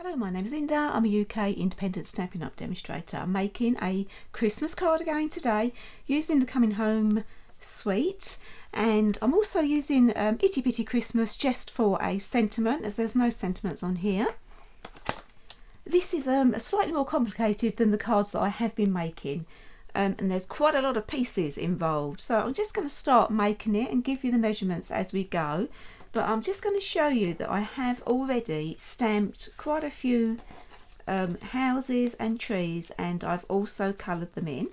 Hello, my name's Linda. I'm a UK independent Stampin' Up demonstrator. I'm making a Christmas card again today using the Coming Home suite, and I'm also using Itty Bitty Christmas just for a sentiment, as there's no sentiments on here. This is slightly more complicated than the cards that I have been making, and there's quite a lot of pieces involved, so I'm just going to start making it and give you the measurements as we go. But I'm just going to show you that I have already stamped quite a few houses and trees, and I've also coloured them in.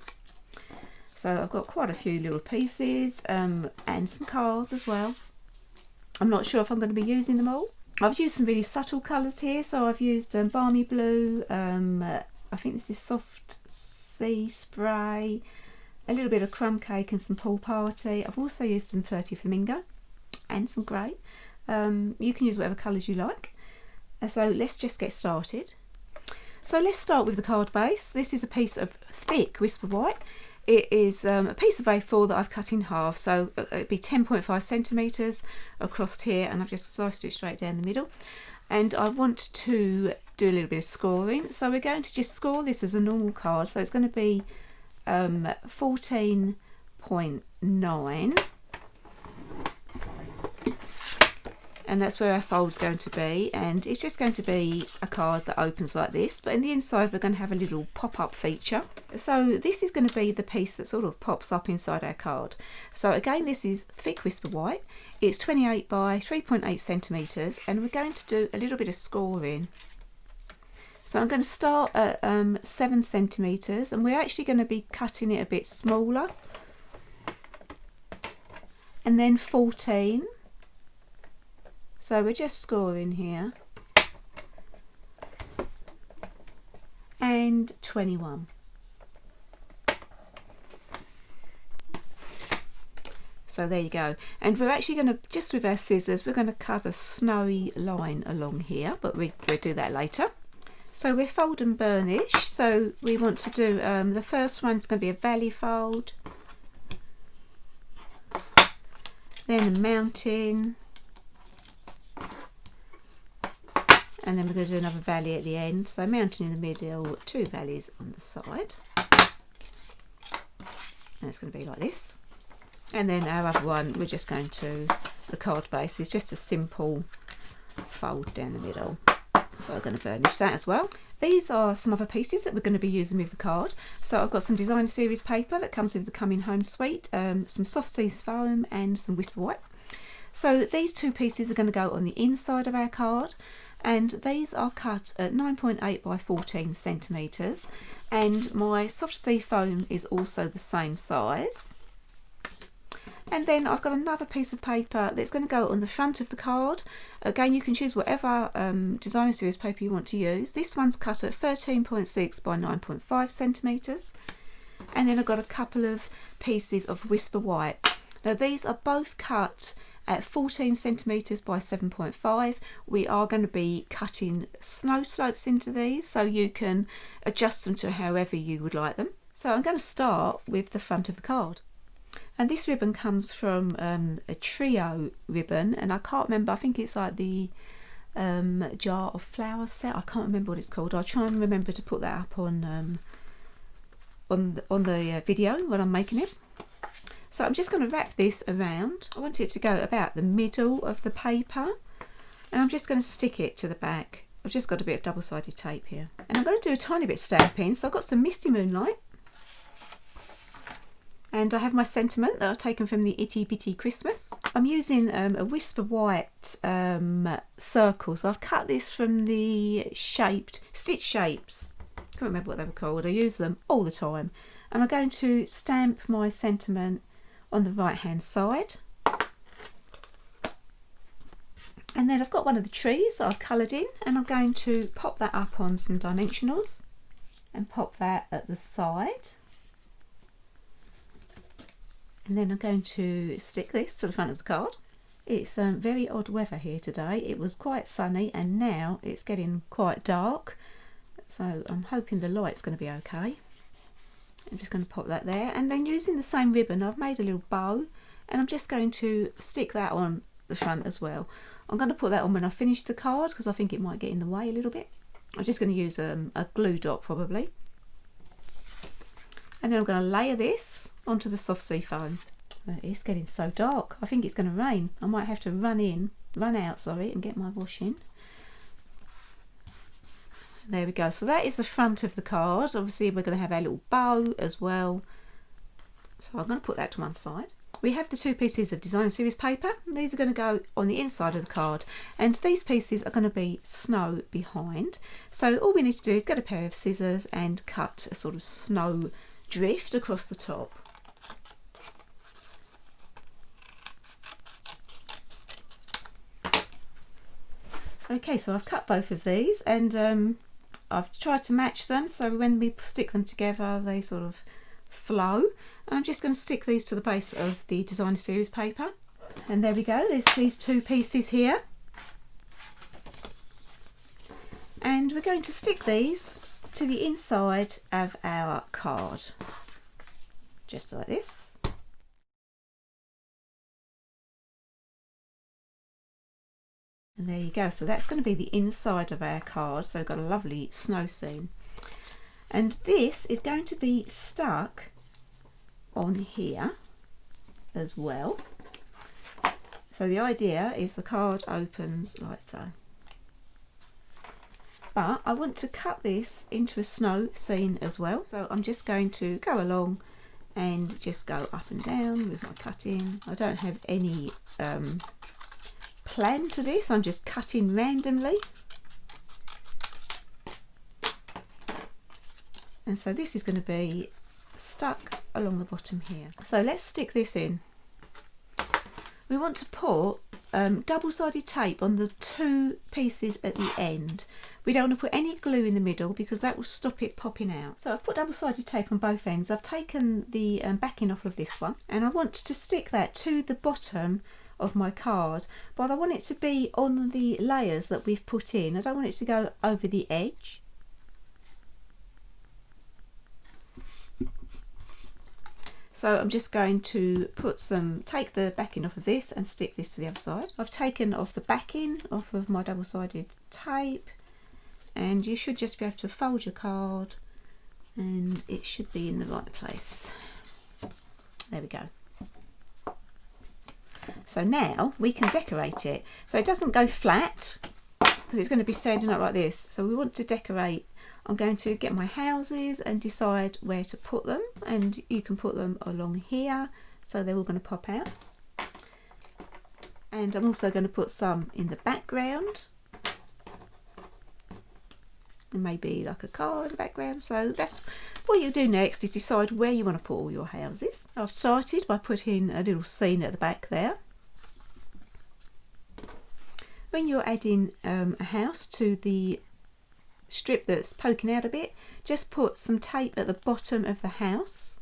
So I've got quite a few little pieces and some cars as well. I'm not sure if I'm going to be using them all. I've used some really subtle colours here, so I've used balmy blue, I think this is soft sea spray, a little bit of crumb cake and some pool party. I've also used some 30 flamingo and some grey. You can use whatever colours you like. So let's just get started. So let's start with the card base. This is a piece of thick Whisper White. It is a piece of A4 that I've cut in half, so it'd be 10.5 centimetres across here, and I've just sliced it straight down the middle. And I want to do a little bit of scoring, so we're going to just score this as a normal card. So it's going to be 14.9. And that's where our fold's going to be, and it's just going to be a card that opens like this, but in the inside we're going to have a little pop-up feature. So this is going to be the piece that sort of pops up inside our card. So again, this is thick Whisper White. It's 28 by 3.8 centimetres, and we're going to do a little bit of scoring. So I'm going to start at 7 centimetres, and we're actually going to be cutting it a bit smaller, and then 14. So we're just scoring here, and 21. So there you go. And we're actually going to, just with our scissors, we're going to cut a snowy line along here, but we'll do that later. So we're fold and burnish. So we want to do, the first one is going to be a valley fold, then a mountain, and then we're going to do another valley at the end. So mountain in the middle, 2 valleys on the side. And it's going to be like this. And then our other one, we're just going to, the card base is just a simple fold down the middle. So I'm going to burnish that as well. These are some other pieces that we're going to be using with the card. So I've got some designer series paper that comes with the Coming Home suite, some soft seas foam and some Whisper White. So these 2 pieces are going to go on the inside of our card. And these are cut at 9.8 by 14 centimetres, and my soft sea foam is also the same size. And then I've got another piece of paper that's going to go on the front of the card. Again, you can choose whatever designer series paper you want to use. This one's cut at 13.6 by 9.5 centimetres, and then I've got a couple of pieces of Whisper White. Now these are both cut at 14 centimetres by 7.5. We are going to be cutting snow slopes into these, so you can adjust them to however you would like them. So I'm going to start with the front of the card. And this ribbon comes from a trio ribbon, and I can't remember, I think it's like the jar of flowers set. I can't remember what it's called. I'll try and remember to put that up on the video when I'm making it. So I'm just going to wrap this around. I want it to go about the middle of the paper, and I'm just going to stick it to the back. I've just got a bit of double-sided tape here. And I'm going to do a tiny bit of stamping. So I've got some Misty Moonlight, and I have my sentiment that I've taken from the Itty Bitty Christmas. I'm using a Whisper White circle. So I've cut this from the stitch shapes. I can't remember what they were called. I use them all the time. And I'm going to stamp my sentiment on the right hand side, and then I've got one of the trees that I've coloured in, and I'm going to pop that up on some dimensionals and pop that at the side, and then I'm going to stick this to the front of the card. It's very odd weather here today. It was quite sunny, and now it's getting quite dark, so I'm hoping the light's going to be okay. I'm just going to pop that there, and then using the same ribbon I've made a little bow, and I'm just going to stick that on the front as well. I'm going to put that on when I finish the card because I think it might get in the way a little bit. I'm just going to use a glue dot probably. And then I'm going to layer this onto the soft sea foam. It's getting so dark. I think it's going to rain. I might have to run out, and get my wash in. There we go. So that is the front of the card. Obviously we're going to have our little bow as well. So I'm going to put that to one side. We have the 2 pieces of designer series paper. These are going to go on the inside of the card, and these pieces are going to be snow behind. So all we need to do is get a pair of scissors and cut a sort of snow drift across the top. Okay, so I've cut both of these, and I've tried to match them so when we stick them together they sort of flow. And I'm just going to stick these to the base of the designer series paper, and there we go. There's these 2 pieces here, and we're going to stick these to the inside of our card, just like this. And there you go. So that's going to be the inside of our card. So we've got a lovely snow scene. And this is going to be stuck on here as well. So the idea is the card opens like so. But I want to cut this into a snow scene as well. So I'm just going to go along and just go up and down with my cutting. I don't have any plan to this, I'm just cutting randomly. And so this is going to be stuck along the bottom here. So let's stick this in. We want to put double-sided tape on the 2 pieces at the end. We don't want to put any glue in the middle because that will stop it popping out. So I've put double-sided tape on both ends. I've taken the backing off of this one, and I want to stick that to the bottom of my card, but I want it to be on the layers that we've put in. I don't want it to go over the edge. So I'm just going to take the backing off of this and stick this to the other side. I've taken off the backing off of my double-sided tape, and you should just be able to fold your card and it should be in the right place. There we go. So now we can decorate it. So it doesn't go flat because it's going to be standing up like this. So we want to decorate. I'm going to get my houses and decide where to put them, and you can put them along here so they're all going to pop out. And I'm also going to put some in the background, and maybe like a car in the background. So that's what you do next, is decide where you want to put all your houses. I've started by putting a little scene at the back there. When you're adding a house to the strip that's poking out a bit, just put some tape at the bottom of the house.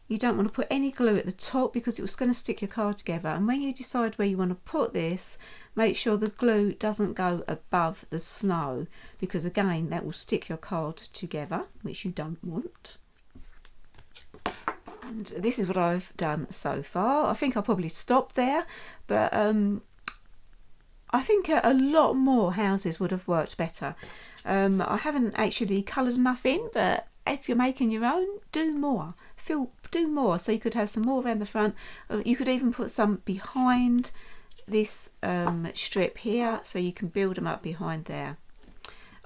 You don't want to put any glue at the top because it's going to stick your card together. And when you decide where you want to put this, make sure the glue doesn't go above the snow, because again that will stick your card together, which you don't want. And this is what I've done so far. I think I'll probably stop there, but I think a lot more houses would have worked better. I haven't actually coloured enough in, but if you're making your own, do more. Do more. So you could have some more around the front. You could even put some behind this strip here, so you can build them up behind there.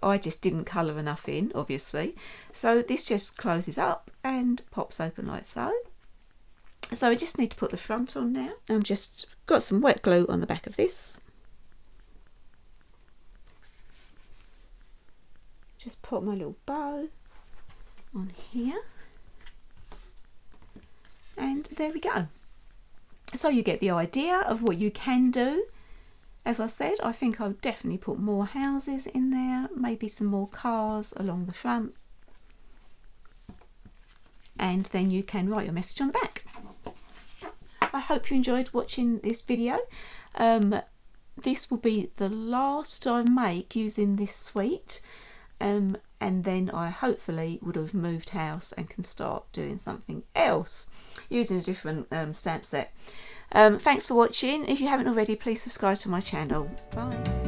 I just didn't colour enough in, obviously. So this just closes up and pops open like so. So I just need to put the front on now. I've just got some wet glue on the back of this. Just put my little bow on here, and there we go. So you get the idea of what you can do. As I said, I think I'll definitely put more houses in there, maybe some more cars along the front, and then you can write your message on the back. I hope you enjoyed watching this video. This will be the last I make using this suite. And then I hopefully would have moved house and can start doing something else using a different stamp set. Thanks for watching. If you haven't already, please subscribe to my channel. Bye.